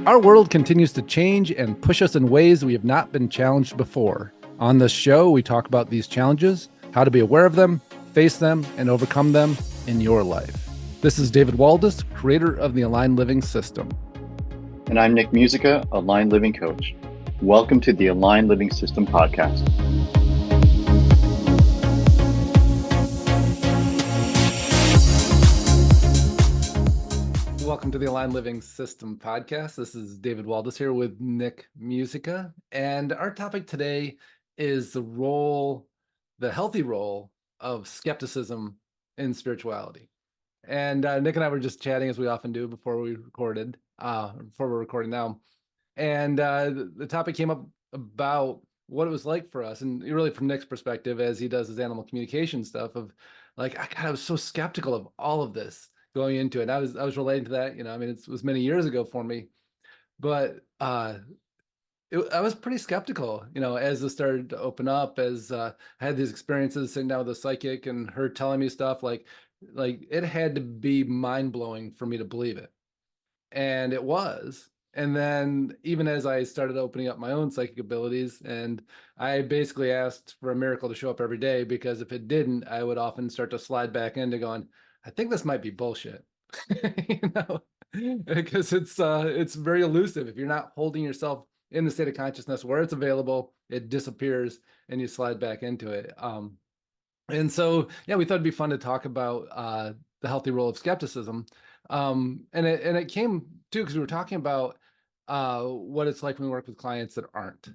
Our world continues to change and push us in ways we have not been challenged before. On this show, we talk about these challenges, how to be aware of them, face them, and overcome them in your life. This is David Waldas, creator of the Aligned Living System. And I'm Nick Musica, Aligned Living Coach. Welcome to the Aligned Living System podcast. Welcome to the Aligned Living System podcast. This is David Waldas here with Nick Musica. And our topic today is the healthy role of skepticism in spirituality. And Nick and I were just chatting, as we often do before we're recording now. And the topic came up about what it was like for us, and really from Nick's perspective, as he does his animal communication stuff, of like, I was so skeptical of all of this going into it. I was relating to that, it was many years ago for me, but I was pretty skeptical, as this started to open up, as I had these experiences sitting down with a psychic and her telling me stuff like it had to be mind blowing for me to believe it. And it was. And then even as I started opening up my own psychic abilities, and I basically asked for a miracle to show up every day, because if it didn't, I would often start to slide back into going, I think this might be bullshit, because it's very elusive. If you're not holding yourself in the state of consciousness where it's available, it disappears and you slide back into it. And so, yeah, we thought it'd be fun to talk about the healthy role of skepticism. And it came too because we were talking about what it's like when we work with clients that aren't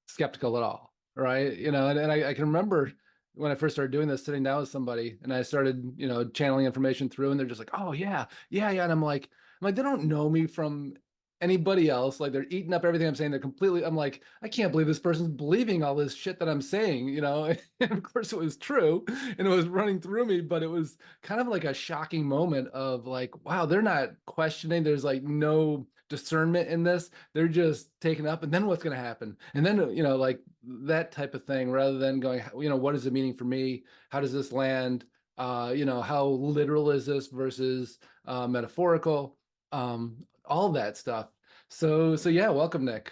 skeptical at all, right? And I can remember when I first started doing this, sitting down with somebody, and I started, channeling information through, and they're just like, "Oh yeah, yeah, yeah," and I'm like, they don't know me from anybody else. Like, they're eating up everything I'm saying. I'm like, I can't believe this person's believing all this shit that I'm saying, and of course it was true and it was running through me, but it was kind of like a shocking moment of like, wow, they're not questioning. There's like no discernment in this. They're just taking up, and then what's going to happen? And then, like that type of thing, rather than going, what is the meaning for me? How does this land? How literal is this versus metaphorical? All that stuff. So yeah, welcome, Nick.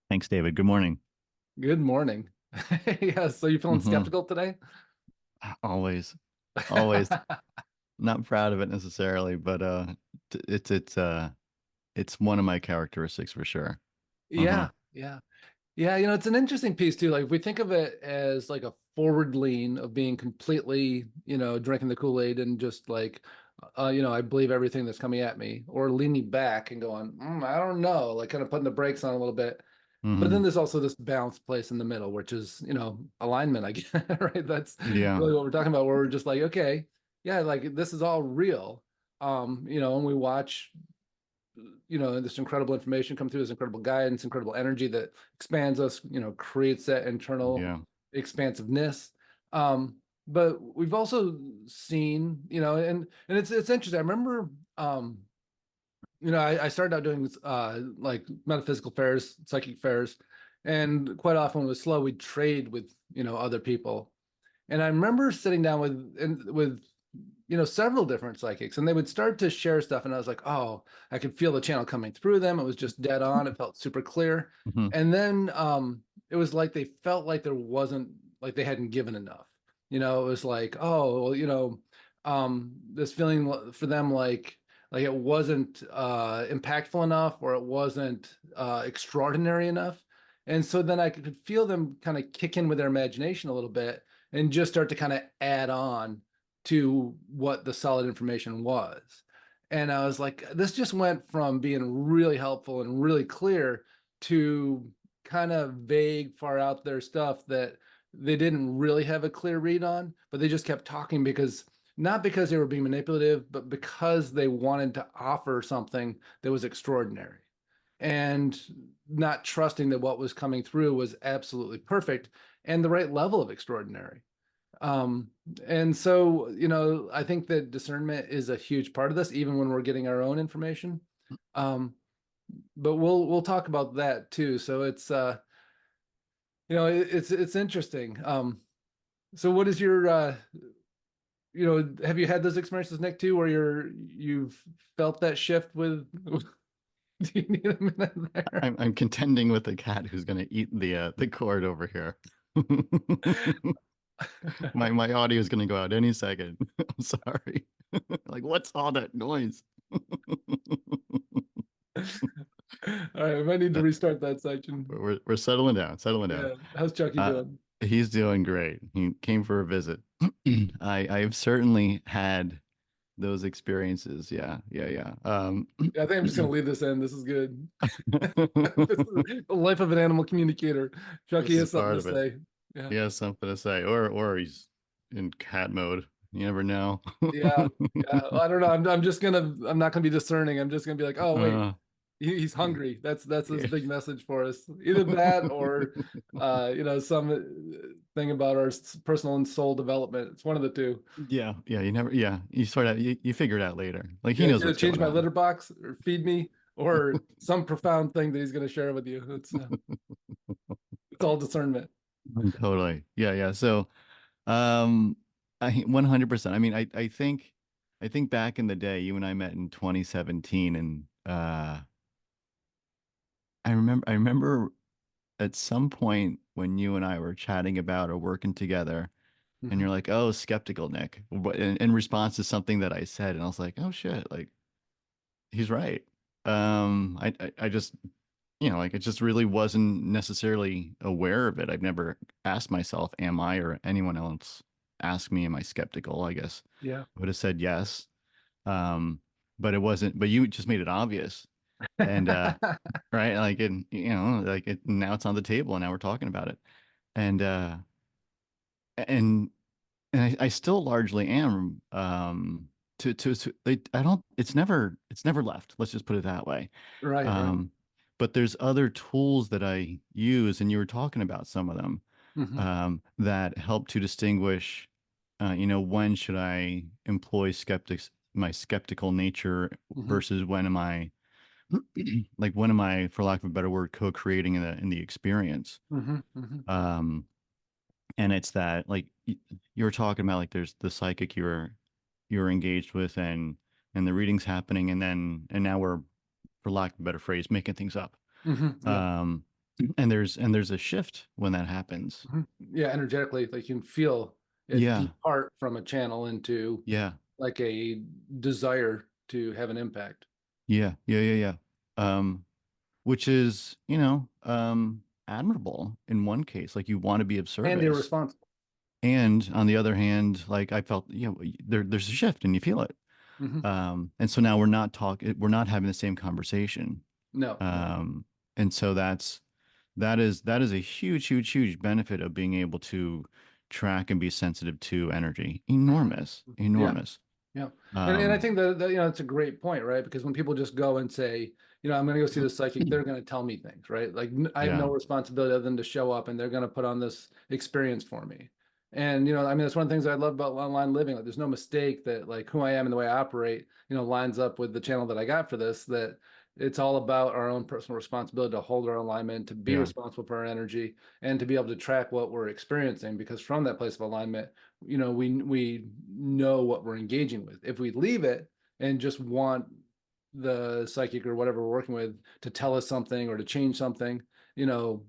Thanks, David. Good morning. Good morning. Yeah, so you feeling skeptical today? Always. Not proud of it necessarily, but it's one of my characteristics for sure. Yeah. It's an interesting piece too. Like, if we think of it as like a forward lean of being completely, drinking the Kool-Aid and just like, I believe everything that's coming at me, or leaning back and going, I don't know, like kind of putting the brakes on a little bit. But then there's also this balanced place in the middle, which is, alignment, I guess, right? That's really what we're talking about, where we're just like, okay, yeah, like this is all real. And we watch, this incredible information come through, this incredible guidance, incredible energy that expands us, creates that internal expansiveness. But we've also seen, and it's interesting. I remember, I started out doing like metaphysical fairs, psychic fairs, and quite often when it was slow, we'd trade with, other people. And I remember sitting down with several different psychics, and they would start to share stuff, and I was like, oh, I could feel the channel coming through them. It was just dead on. It felt super clear. And then it was like they felt like there wasn't, like they hadn't given enough. It was like, oh, well, this feeling for them, like it wasn't impactful enough, or it wasn't extraordinary enough. And so then I could feel them kind of kick in with their imagination a little bit and just start to kind of add on to what the solid information was. And I was like, this just went from being really helpful and really clear to kind of vague, far out there stuff that they didn't really have a clear read on, but they just kept talking, because not because they were being manipulative, but because they wanted to offer something that was extraordinary, and not trusting that what was coming through was absolutely perfect and the right level of extraordinary. And so, I think that discernment is a huge part of this, even when we're getting our own information. But we'll talk about that too. So it's it's interesting. So what is your have you had those experiences, Nick, too, where you've felt that shift with Do you need a minute there? I'm contending with the cat who's going to eat the cord over here. My audio is going to go out any second. I'm sorry. Like, what's all that noise? All right, we might need to Uh, restart that section. we're settling down, settling down. Yeah, how's Chucky Uh, doing? he's doing great. He came for a visit. I've certainly had those experiences. Yeah, yeah, yeah. Yeah, I think I'm just gonna leave this in. This is good. This is the life of an animal communicator. Chucky This is has something part to of it. say. Yeah, He has something to say, or he's in cat mode. You never know. yeah, yeah. I don't know. I'm just gonna. I'm not gonna be discerning. I'm just gonna be like, oh wait, Uh, he's yeah. hungry. That's his Yeah. big message for us. Either that or, some thing about our personal and soul development. It's one of the two. Yeah, yeah, you never, yeah, you sort of, you figure it out later. Like he Yeah, he's knows gonna what's change going my on. litter box or feed me or some profound thing that he's gonna share with you. It's all discernment. Totally. Yeah, yeah. So, um, 100%. I mean, I think back in the day, you and I met in 2017, and I remember at some point when you and I were chatting about or working together, and Mhm. you're like, "Oh, skeptical, Nick," in response to something that I said, and I was like, "Oh shit, like he's right." I just like it just really wasn't necessarily aware of it. I've never asked myself, am I, or anyone else asked me, am I skeptical? I guess Yeah. I would have said yes. Um, but it wasn't, but you just made it obvious. And right, like it, like it now it's on the table and now we're talking about it. And and I still largely am I don't it's never left. Let's just put it that way. Right, right. Um, but there's other tools that I use, and you were talking about some of them Hmm. that help to distinguish, when should I employ my skeptical nature Hmm. versus when am I, like, when am I, for lack of a better word, co-creating in the experience? Hmm. Hmm. Um, and it's that, like, you were talking about, like, there's the psychic you're engaged with, and the reading's happening, and now we're, for lack of a better phrase, making things up. Hmm. Yeah. Um, and there's a shift when that happens. Hmm. Yeah, energetically, like you can feel it Yeah, depart from a channel into yeah, like a desire to have an impact yeah, yeah, yeah, yeah. Which is, admirable in one case, like you want to be of and service. irresponsible. And on the other hand, like I felt, there's a shift and you feel it. Hmm. And so now we're not having the same conversation. No, no. Um, and so that is a huge, huge, huge benefit of being able to track and be sensitive to energy. Enormous, Yeah. enormous. Yeah. And I Um, think that it's a great point, right? Because when people just go and say, I'm going to go see the psychic, they're going to tell me things, right? Like I have no yeah, responsibility other than to show up and they're going to put on this experience for me. And, I mean, that's one of the things I love about online living. Like there's no mistake that like who I am and the way I operate, lines up with the channel that I got for this, that it's all about our own personal responsibility to hold our alignment, to be yeah, responsible for our energy, and to be able to track what we're experiencing. Because from that place of alignment, we know what we're engaging with. If we leave it and just want the psychic or whatever we're working with to tell us something or to change something, you know,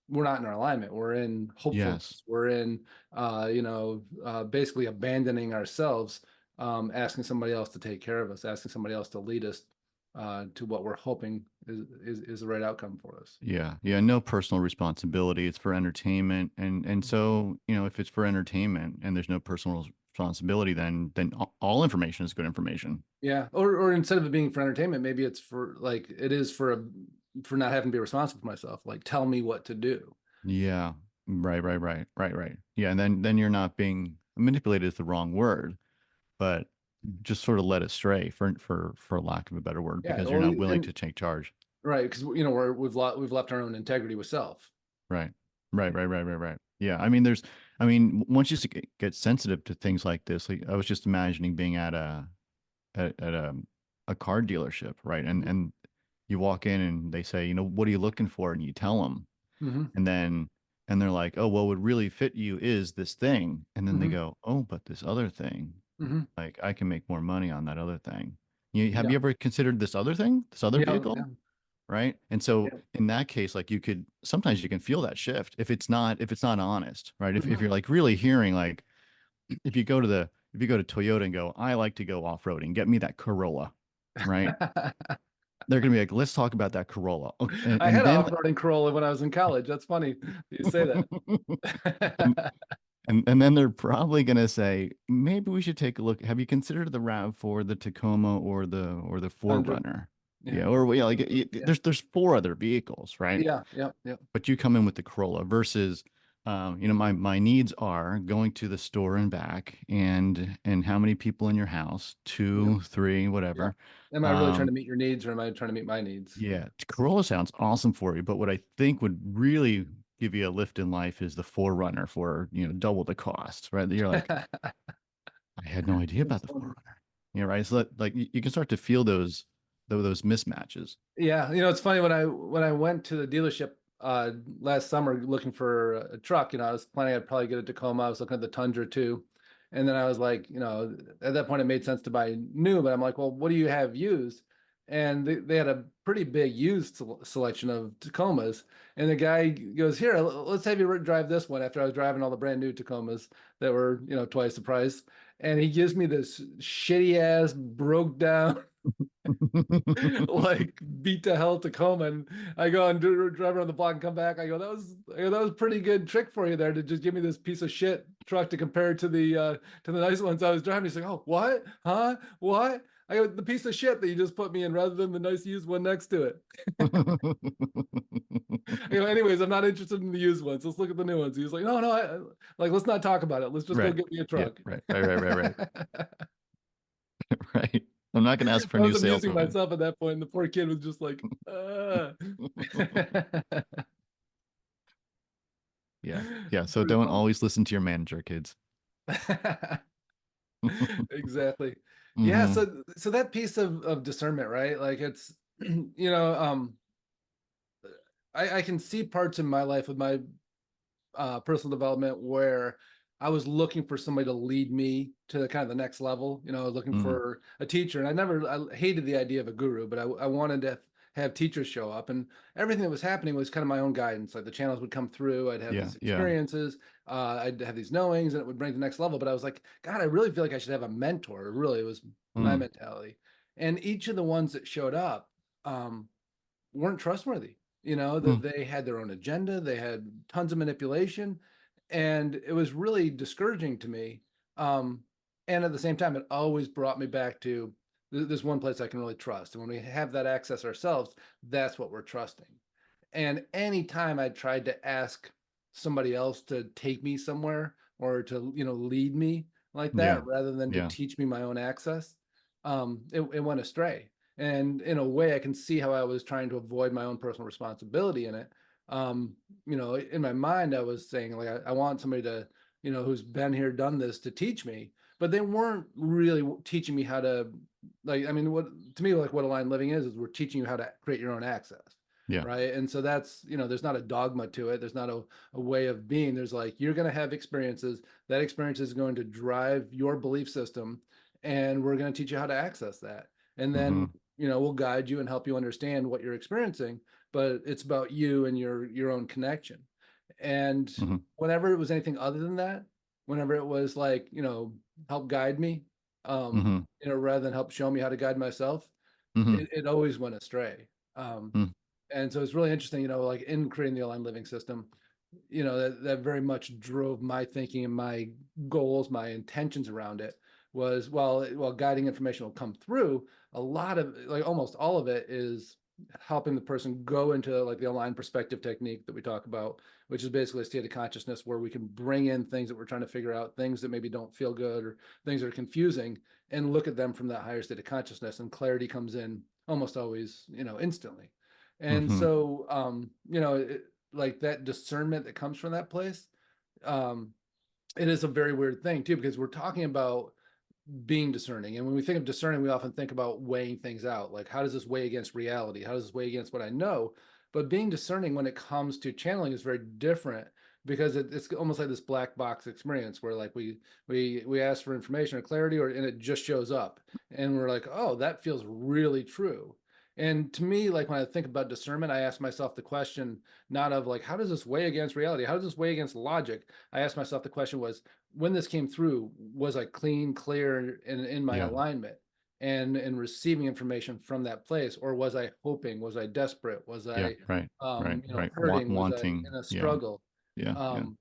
we're not in our alignment. We're in yes. hopefulness. We're in, basically abandoning ourselves, asking somebody else to take care of us, asking somebody else to lead us to what we're hoping is the right outcome for us. Yeah, yeah, no personal responsibility. It's for entertainment, and so if it's for entertainment and there's no personal responsibility, then all information is good information. Yeah, or instead of it being for entertainment, maybe it's for like it is for not having to be responsible for myself. Like, tell me what to do. Yeah, right, right, right, right, right. Yeah, and then you're not being manipulated is the wrong word, but just sort of led astray for lack of a better word Yeah, because you're or not willing to and take charge. right, because we've left our own integrity with self. Right, right, right, right, right, right. Yeah, I mean, once you get sensitive to things like this, like I was just imagining being at a car dealership, right? Hmm. And you walk in and they say, what are you looking for? And you tell them, Hmm. and then and they're like, oh, well, what would really fit you is this thing, and then they Hmm. go, oh, but this other thing, Hmm. like I can make more money on that other thing. Have Yeah, you ever considered this other thing, this other yeah, vehicle? yeah. right? And so Yeah. in that case, like sometimes you can feel that shift if it's not honest, right? If Mhm. you're like really hearing like if you go to Toyota and go, I like to go off-roading, get me that Corolla, right? They're gonna be like, let's talk about that Corolla. Okay, I and had an then off-roading Corolla when I was in college. That's funny you say and, that. and then they're probably gonna say, maybe we should take a look. Have you considered the RAV for the Tacoma or the Tundra. Forerunner? Yeah. Yeah, or yeah, like Yeah. there's four other vehicles, right? Yeah. Yeah. Yeah. But you come in with the Corolla versus you know, my needs are going to the store and back and how many people in your house, Yeah. two, three, Yeah. whatever. Am I really trying Um, to meet your needs or am I trying to meet my needs? yeah, Corolla sounds awesome for you, but what I think would really give you a lift in life is the Forerunner for, you know, double the cost, right? You're like, I had no idea That's about the funny. Forerunner. You know, right? So that, like you can start to feel those mismatches. Yeah, it's funny when I went to the dealership last summer looking for a truck, I was planning I'd probably get a Tacoma. I was looking at the Tundra too. And then I was like, at that point it made sense to buy new, but I'm like, well, what do you have used? And they had a pretty big used selection of Tacomas. And the guy goes, here, let's have you drive this one after I was driving all the brand new Tacomas that were, twice the price. And he gives me this shitty ass broke down like beat to hell Tacoma, and I go and drive around the block and come back. That was pretty good trick for you there to just give me this piece of shit truck to compare to the nice ones I was driving. He's like, oh, what? Huh? What? I go, the piece of shit that you just put me in rather than the nice used one next to it. I go, anyways, I'm not interested in the used ones. Let's look at the new ones. He's like, no, no, like, let's not talk about it. Let's just go Right. get me a Yeah, truck. right. Right. I'm not going to ask for I a was new amusing saleswoman. myself at that point, and the poor kid was just like, Yeah. Yeah. So Pretty don't funny. always listen to your manager, kids. Exactly. Yeah, Hmm. so that piece of discernment, right? Like it's you know, I can see parts in my life with my personal development where I was looking for somebody to lead me to the kind of the next level. I was looking Hmm. for a teacher, and I hated the idea of a guru, but I wanted to have teachers show up, and everything that was happening was kind of my own guidance. Like the channels would come through, I'd have Yeah. these Yeah. experiences, I'd have these knowings, and it would bring to the next level. But I was like, God, I really feel like I should have a mentor. Really, it was my Mm, mentality. And each of the ones that showed up, weren't trustworthy. That mm, they had their own agenda, they had tons of manipulation, and it was really discouraging to me. Um, and at the same time, it always brought me back to this one place I can really trust. And when we have that access ourselves, that's what we're trusting. And anytime I tried to ask somebody else to take me somewhere or to, lead me like yeah. that, rather than to Yeah. teach me my own access, it went astray. And in a way, I can see how I was trying to avoid my own personal responsibility in it. In my mind, I was saying, like, I want somebody to, who's been here, done this, to teach me, but they weren't really teaching me how to, like, I mean, what to me, like, what aligned living is we're teaching you how to create your own access. Yeah. Right. And so that's, there's not a dogma to it. There's not a way of being. There's like, you're going to have experiences. That experience is going to drive your belief system. And we're going to teach you how to access that. And then, Hmm. we'll guide you and help you understand what you're experiencing. But it's about you and your own connection. And Hmm. whenever it was anything other than that, whenever it was like, help guide me, Hmm. rather than help show me how to guide myself, Hmm. it always went astray. And so it's really interesting, like in creating the aligned living system, that very much drove my thinking and my goals, my intentions around it was while guiding information will come through, a lot of, like, almost all of it is helping the person go into like the aligned perspective technique that we talk about, which is basically a state of consciousness where we can bring in things that we're trying to figure out, things that maybe don't feel good or things that are confusing, and look at them from that higher state of consciousness, and clarity comes in almost always, instantly. And Hmm. so, like that discernment that comes from that place, um, it is a very weird thing too, because we're talking about being discerning. And when we think of discerning, we often think about weighing things out. Like, how does this weigh against reality? How does this weigh against what I know? But being discerning when it comes to channeling is very different, because it's almost like this black box experience where, like, we ask for information or clarity, and it just shows up, and we're like, oh, that feels really true. And to me, like when I think about discernment, I ask myself the question, not of like, how does this weigh against reality? How does this weigh against logic? I asked myself the question was, when this came through, was I clean, clear in my Yeah. alignment and receiving information from that place? Or was I hoping? Was I desperate? Was Yeah. I, Right. Right. Right. hurting? Was I Wanting. in a Yeah. struggle? Yeah. Yeah. Um,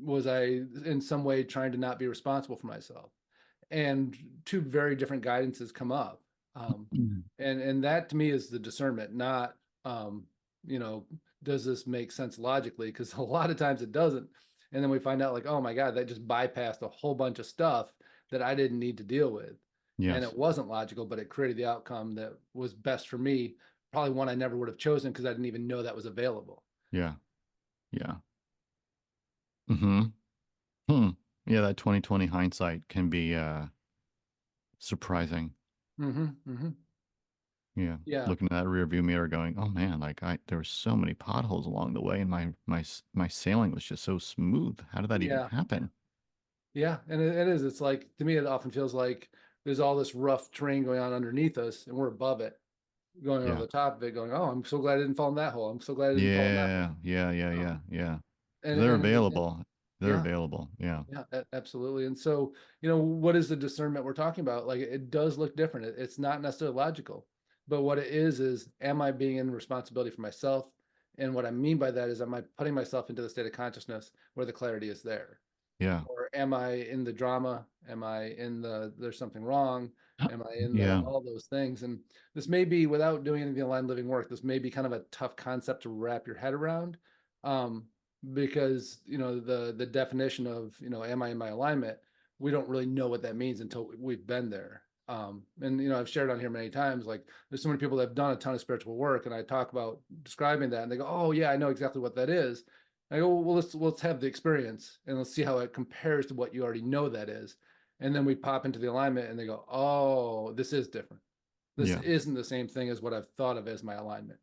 was I in some way trying to not be responsible for myself? And two very different guidances come up. Um, Mhm. and that to me is the discernment, not, um, you know, does this make sense logically? Because a lot of times it doesn't. And then we find out like, oh my God, that just bypassed a whole bunch of stuff that I didn't need to deal with. And it Yes. wasn't logical, but it created the outcome that was best for me. Probably one I never would have chosen because I didn't even know that was available. Yeah. Yeah. Hmm. Hmm. Yeah. That 2020 hindsight can be surprising. Hmm. Yeah. Yeah. Looking at that rear view mirror going, oh man, like there were so many potholes along the way and my sailing was just so smooth. How did that even Yeah. happen? Yeah, and it is. It's like to me, it often feels like there's all this rough terrain going on underneath us, and we're above it, going over Yeah. the top of it, going, "Oh, I'm so glad I didn't fall in that hole. I'm so glad I didn't fall in that hole." Yeah. Yeah. Yeah. Yeah. Um, Yeah. and They're and available. They're yeah, available. Yeah. yeah, absolutely. And so, what is the discernment we're talking about? Like, it does look different. It's not necessarily logical, but what it is, am I being in responsibility for myself? And what I mean by that is, am I putting myself into the state of consciousness where the clarity is there? Yeah. Or am I in the drama? Am I in the there's something wrong? Am I in the Yeah. all those things? And this may be without doing any of the aligned living work, this may be kind of a tough concept to wrap your head around. Um, because the definition of, am I in my alignment? We don't really know what that means until we've been there. And I've shared on here many times, like there's so many people that have done a ton of spiritual work, and I talk about describing that, and they go, "Oh yeah, I know exactly what that is." I go, well, let's have the experience and let's see how it compares to what you already know that is. And then we pop into the alignment and they go, oh, this is different. This Yeah. isn't the same thing as what I've thought of as my alignment.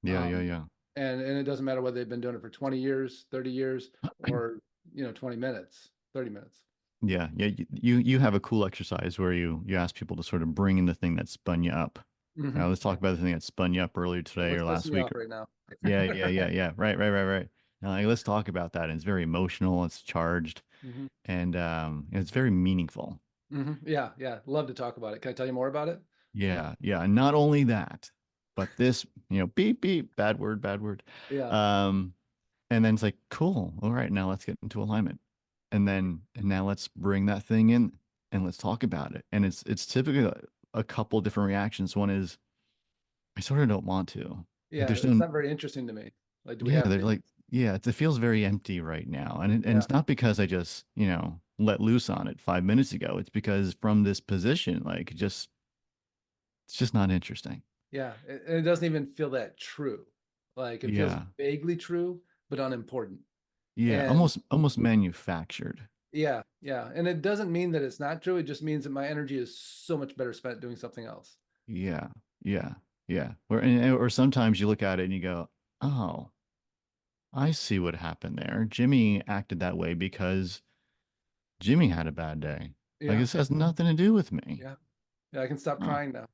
Yeah. Yeah. Um, Yeah. and it doesn't matter whether they've been doing it for 20 years, 30 years, or 20 minutes, 30 minutes. Yeah, yeah. You have a cool exercise where you ask people to sort of bring in the thing that spun you up. Now Hmm. let's talk about the thing that spun you up earlier Yeah, today what's or last pissing you week. off right now? Yeah, yeah, yeah, yeah. Right, right, right, right. Now, like, let's talk about that. And it's very emotional. It's charged, Hmm. and it's very meaningful. Hmm. Yeah, yeah. Love to talk about it. Can I tell you more about it? Yeah, yeah. And not only that, but this, beep beep, bad word, bad word. Yeah, Um, and then it's like, cool. All right, now let's get into alignment. And now let's bring that thing in and let's talk about it. And it's typically a couple different reactions. One is I sort of don't want to. Like yeah. there's It's no, not very interesting to me. Like, do we yeah, have they're to? like, yeah, it feels very empty right now. And Yeah. it's not because I just, let loose on it 5 minutes ago. It's because from this position, like it's just not interesting. Yeah, and it doesn't even feel that true. Like it feels Yeah. vaguely true, but unimportant. Yeah. And Almost manufactured. yeah, yeah. And it doesn't mean that it's not true. It just means that my energy is so much better spent doing something else. Yeah. Yeah. Yeah. Or sometimes you look at it and you go, oh, I see what happened there. Jimmy acted that way because Jimmy had a bad day. Like Yeah, this has nothing to do with me. yeah. Yeah, I can stop Oh, crying now.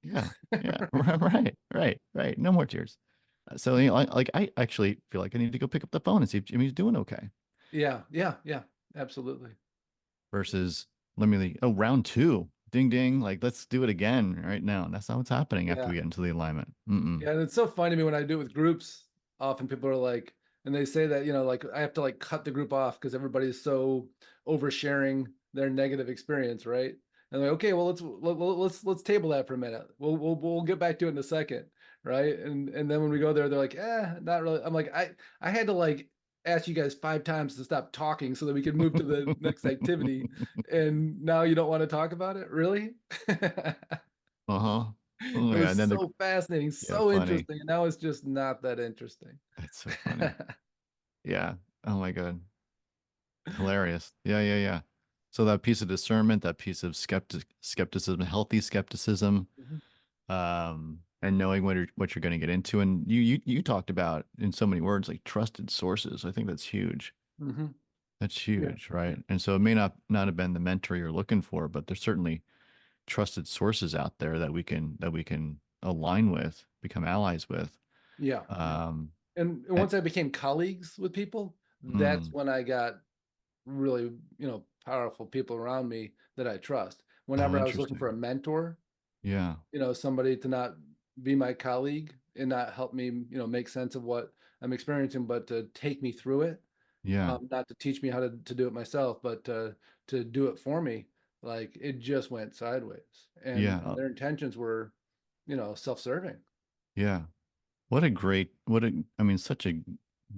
yeah. Yeah. Right. Right. Right. No more tears. So, like I actually feel like I need to go pick up the phone and see if Jimmy's doing okay Yeah, yeah, yeah. Absolutely. versus let me, oh, round two. Ding, ding. Like, let's do it again right now. And that's not what's happening after Yeah. we get into the alignment. Mm-mm. Yeah, and it's so funny to me when I do it with groups. Often people are like, and they say that, like I have to like cut the group off because everybody's so oversharing their negative experience, right? And like, okay, well, let's table that for a minute. We'll get back to it in a second, right? And then when we go there, they're like, not really. I'm like, I had to like ask you guys 5 times to stop talking so that we could move to the next activity, and now you don't want to talk about it, really? Uh-huh. Oh It yeah. was And then so fascinating, yeah, so funny. interesting, and now it's just not that interesting. That's so funny. Yeah. Oh my God. Hilarious. Yeah, yeah, yeah. So that piece of discernment, that piece of skepticism, healthy skepticism, Mhm, and knowing what you're going to get into. And you talked about in so many words like trusted sources. I think that's huge. mhm. That's Yeah, huge, yeah, right? And so it may not have been the mentor you're looking for, but there's certainly trusted sources out there that we can align with, become allies with. Yeah. Um, And and, once I became colleagues with people, that's mm, when I got really, powerful people around me that I trust. oh, Whenever I was looking for a interesting. mentor, Yeah. somebody to not be my colleague and not help me, make sense of what I'm experiencing, but to take me through it, Yeah. not to teach me how to do it myself, but to do it for me. Like it just went sideways, and, Yeah. their intentions were, self-serving. Yeah. I mean, such a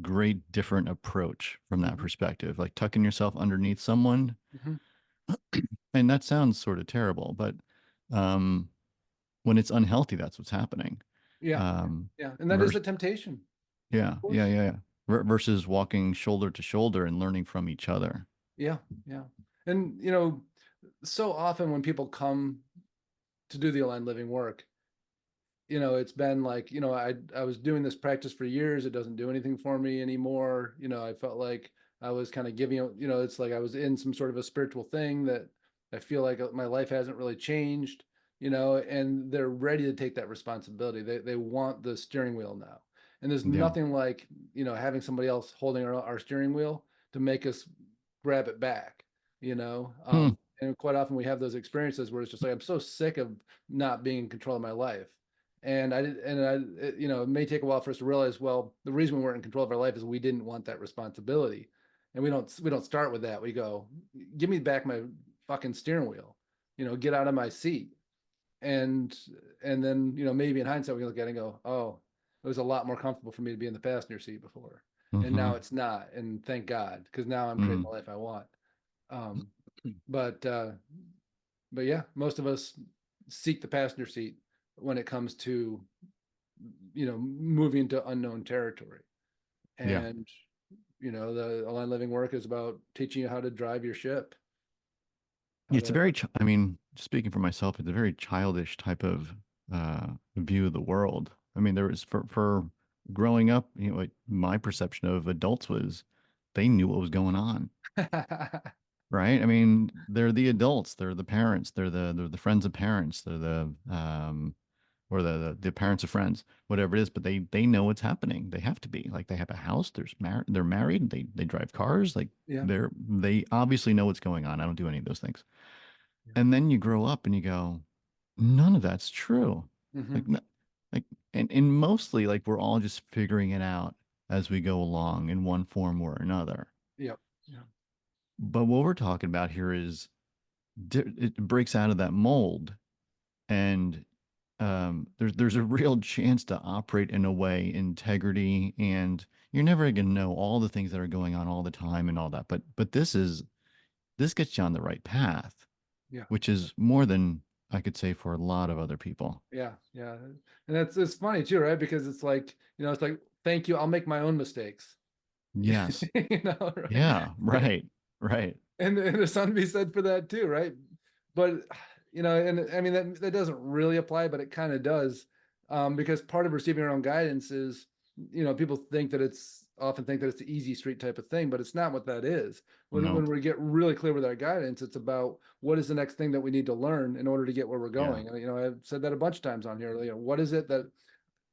great different approach from that Hmm. perspective, like tucking yourself underneath someone. Hmm. And that sounds sort of terrible, but um, when it's unhealthy, that's what's happening. Yeah, Um, yeah, and that is vers a temptation, yeah, of yeah, course. yeah, yeah. Versus walking shoulder to shoulder and learning from each other. Yeah, yeah, and so often when people come to do the aligned living work, it's been like, I was doing this practice for years. It doesn't do anything for me anymore. I felt like I was kind of giving, it's like I was in some sort of a spiritual thing that I feel like my life hasn't really changed, and they're ready to take that responsibility. They want the steering wheel now. And there's Yeah. nothing like, having somebody else holding our steering wheel to make us grab it back, Hmm. and quite often we have those experiences where it's just like, I'm so sick of not being in control of my life. And I did, and it may take a while for us to realize, well, the reason we weren't in control of our life is we didn't want that responsibility. And we don't start with that. We go, give me back my fucking steering wheel, get out of my seat. And then, maybe in hindsight, we can look at it and go, oh, it was a lot more comfortable for me to be in the passenger seat before. And Mm-hmm. now it's not. And thank God, because now I'm creating Mm. the life I want. Um, but yeah, most of us seek the passenger seat when it comes to, moving to unknown territory. Yeah. And, the aligned living work is about teaching you how to drive your ship, how It's a to, very, I mean, speaking for myself, it's a very childish type of view of the world. I mean, there was for growing up, like my perception of adults was they knew what was going on, right? I mean, they're the adults, they're the parents, they're the friends of parents, they're the or the parents of friends, whatever it is, but they know what's happening. They have to be like they have a house, they're married, they drive cars, like yeah. they obviously know what's going on. I don't do any of those things. Yeah. And then you grow up and you go, none of that's true. Hmm. Like, like, and mostly like we're all just figuring it out as we go along in one form or another. Yep. Yeah. But what we're talking about here is it breaks out of that mold, and there's a real chance to operate in a way integrity, and you're never going to know all the things that are going on all the time and all that. But this gets you on the right path, Yeah. which is more than I could say for a lot of other people. Yeah. Yeah. And it's funny too, right? Because it's like, it's like, thank you. I'll make my own mistakes. Yes. Right? Yeah. Right. Right. And there's something to be said for that too, right? But and I mean that doesn't really apply, but it kind of does, because part of receiving our own guidance is, people often think that it's the easy street type of thing, but it's not what that is. When Nope. we get really clear with our guidance, it's about what is the next thing that we need to learn in order to get where we're Yeah. going. And, I've said that a bunch of times on here. What is it that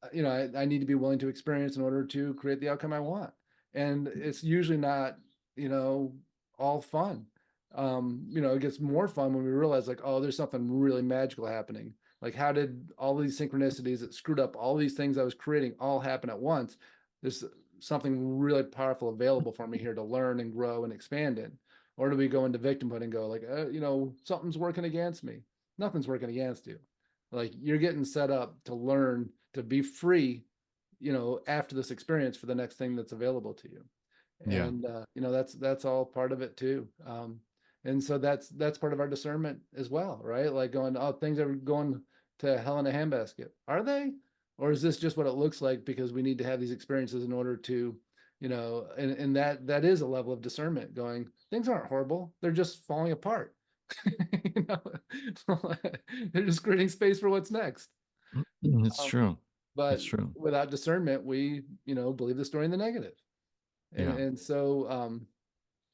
I need to be willing to experience in order to create the outcome I want. And it's usually not, all fun. It gets more fun when we realize like, oh, there's something really magical happening. Like, how did all these synchronicities that screwed up all these things I was creating all happen at once? There's something really powerful available for me here to learn and grow and expand in. Or do we go into victimhood and go like, something's working against me? Nothing's working against you. Like, you're getting set up to learn to be free, after this experience for the next thing that's available to you. Yeah. And that's all part of it too. And so that's part of our discernment as well, right? Like going, oh, things are going to hell in a handbasket. Are they? Or is this just what it looks like because we need to have these experiences in order to, and that is a level of discernment going, things aren't horrible. They're just falling apart. you know, they're just creating space for what's next. It's Um, true. but It's true. without discernment, we, believe the story in the negative. And, Yeah. and so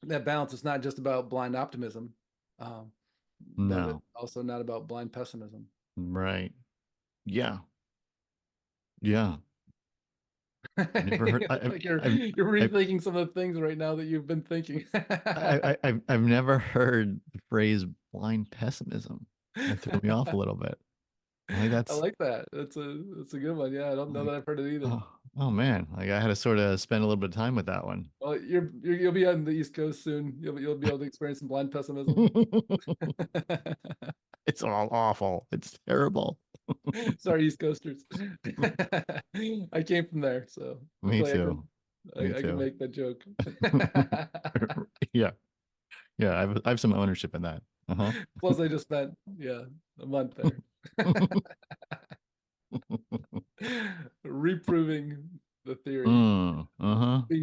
that balance is not just about blind optimism, um, but No. also not about blind pessimism. Right. Yeah. Yeah. I've never heard. Like you're I've, rethinking some of the things right now that you've been thinking. I've never heard the phrase blind pessimism. That threw me off a little bit. I think I that's like that. That's a good one. Yeah, I don't know like, that I've heard it either. oh man, like I had to sort of spend a little bit of time with that one. Well, you'll be on the East Coast soon. You'll be able to experience some blind pessimism. It's all awful. It's terrible. Sorry, East Coasters. I came from there, so Me hopefully too. Me I can too. make that joke. Yeah. Yeah. I have some ownership in that. Uh-huh. Plus, I just spent a month there, reproving the theory, being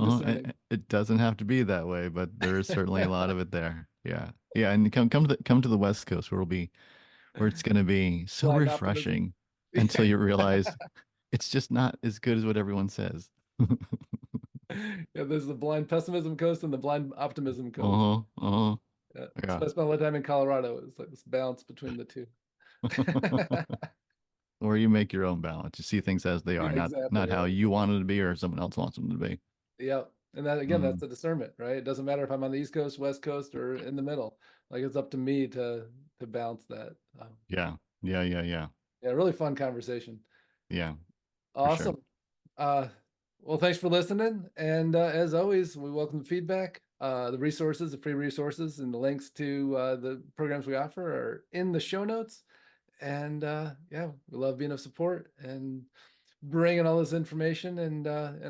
discerning. It doesn't have to be that way, but there is certainly a lot of it there. Yeah. Yeah. And come to the West Coast where it's gonna be so Blind optimism. refreshing until you realize it's just not as good as what everyone says. Yeah, there's the blind pessimism coast and the blind optimism coast. Uh-huh. Uh-huh. Yeah. Yeah. So I spent a lot of time in Colorado. It's like this balance between the two. Or you make your own balance. You see things as they Yeah, are, not exactly. how Yeah. you want them to be or someone else wants them to be. Yeah. And that again, that's the discernment, right? It doesn't matter if I'm on the East Coast, West Coast, or in the middle. Like it's up to me to balance that. Yeah. Yeah. Yeah. Yeah. Yeah, really fun conversation. Yeah. For sure. Awesome. Well, thanks for listening. And as always, we welcome feedback. The resources, the free resources, and the links to the programs we offer are in the show notes. And yeah, we love being of support and bringing all this information and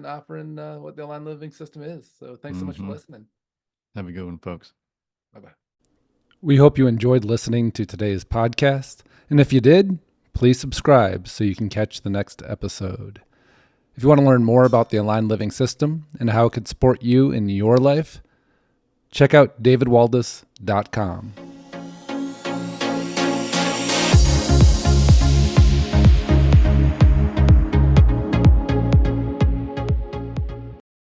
offering what the Aligned Living System is. So thanks so much for listening. Have a good one, folks. Bye-bye. We hope you enjoyed listening to today's podcast. And if you did, please subscribe so you can catch the next episode. If you want to learn more about the Aligned Living System and how it could support you in your life, check out davidwaldas.com.